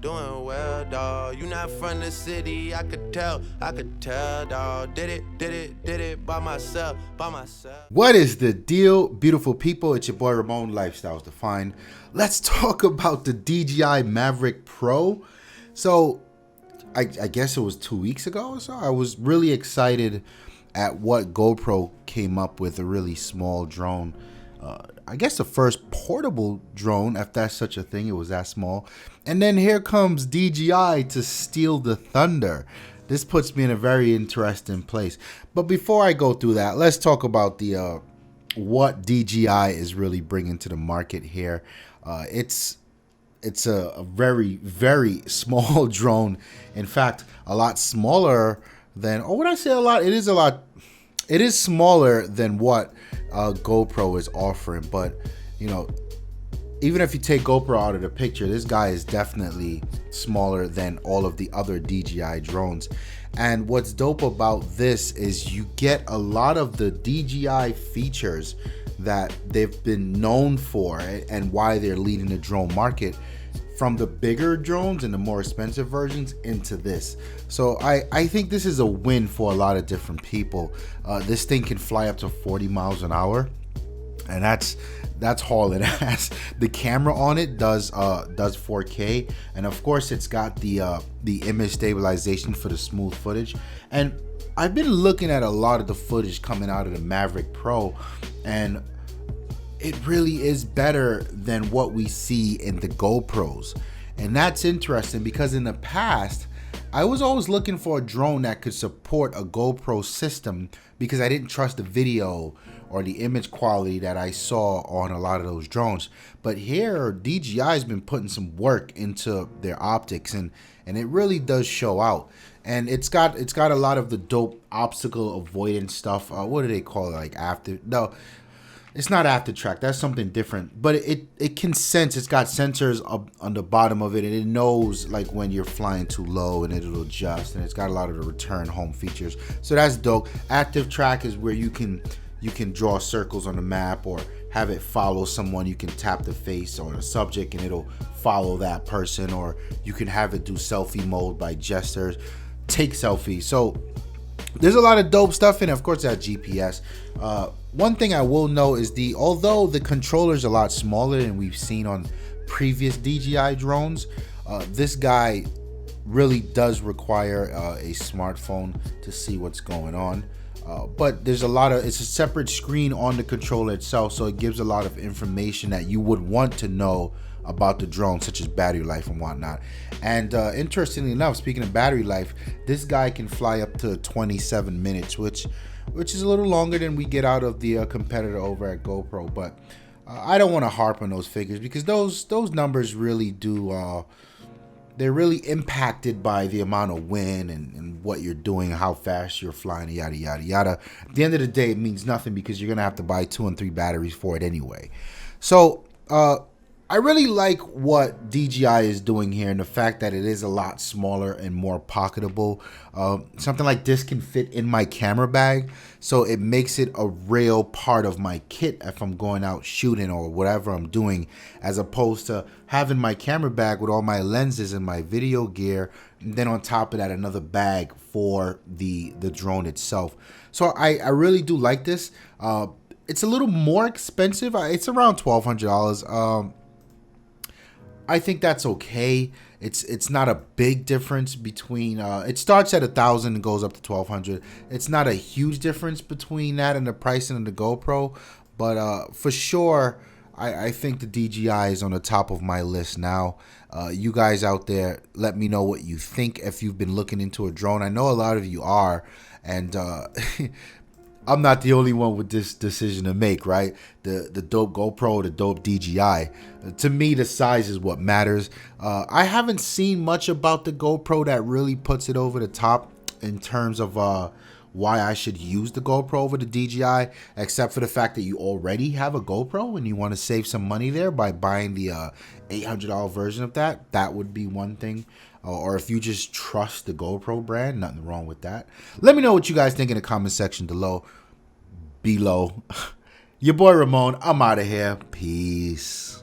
doing well, dawg. You not from the city, I could tell, dawg. Did it by myself. What is the deal, beautiful people? It's your boy Ramon, Lifestyles Defined. Let's talk about the DJI Mavic Pro. So, I guess it was 2 weeks ago or so. I was really excited at what GoPro came up with, a really small drone. I guess the first portable drone, if that's such a thing. It was that small. And then here comes DJI to steal the thunder. This puts me in a very interesting place. But before I go through that, let's talk about the what DJI is really bringing to the market here. It's a very, very small drone. In fact, a lot smaller than, or would I say a lot? It is smaller than what GoPro is offering. But, you know, even if you take GoPro out of the picture, this guy is definitely smaller than all of the other DJI drones. And what's dope about this is you get a lot of the DJI features that they've been known for and why they're leading the drone market from the bigger drones and the more expensive versions into this. So I think this is a win for a lot of different people. This thing can fly up to 40 miles an hour, and that's hauling ass. The camera on it does 4K, and of course it's got the image stabilization for the smooth footage. And I've been looking at a lot of the footage coming out of the Mavic Pro, and it really is better than what we see in the GoPros. And that's interesting because in the past, I was always looking for a drone that could support a GoPro system because I didn't trust the video or the image quality that I saw on a lot of those drones. But here, DJI has been putting some work into their optics, and it really does show out. And it's got a lot of the dope obstacle avoidance stuff. What do they call it? Like after? No, it's not after track. That's something different. But it can sense. It's got sensors up on the bottom of it, and it knows like when you're flying too low, and it'll adjust. And it's got a lot of the return home features. So that's dope. Active track is where you can draw circles on the map or have it follow someone. You can tap the face or the subject and it'll follow that person, or you can have it do selfie mode by gestures, take selfies. So there's a lot of dope stuff in it. Of course, that GPS. One thing I will note is although the controller is a lot smaller than we've seen on previous DJI drones, this guy really does require a smartphone to see what's going on. But there's it's a separate screen on the controller itself, so it gives a lot of information that you would want to know about the drone, such as battery life and whatnot. And interestingly enough, speaking of battery life, this guy can fly up to 27 minutes, which is a little longer than we get out of the competitor over at GoPro. But I don't want to harp on those figures because those numbers really do. They're really impacted by the amount of wind and what you're doing, how fast you're flying, yada, yada, yada. At the end of the day, it means nothing because you're going to have to buy 2 and 3 batteries for it anyway. So I really like what DJI is doing here, and the fact that it is a lot smaller and more pocketable. Something like this can fit in my camera bag, so it makes it a real part of my kit if I'm going out shooting or whatever I'm doing, as opposed to having my camera bag with all my lenses and my video gear, and then on top of that another bag for the drone itself. So I really do like this. It's a little more expensive. It's around $1,200. I think that's okay. It's not a big difference between. It starts at $1,000 and goes up to $1,200. It's not a huge difference between that and the pricing of the GoPro, but for sure, I think the DJI is on the top of my list now. You guys out there, let me know what you think if you've been looking into a drone. I know a lot of you are, and I'm not the only one with this decision to make, right? The dope GoPro, the dope DJI. To me, the size is what matters. I haven't seen much about the GoPro that really puts it over the top in terms of why I should use the GoPro over the DJI, except for the fact that you already have a GoPro and you want to save some money there by buying the $800 version of that. That would be one thing. Or if you just trust the GoPro brand, nothing wrong with that. Let me know what you guys think in the comment section below. Your boy Ramon, I'm out of here. Peace.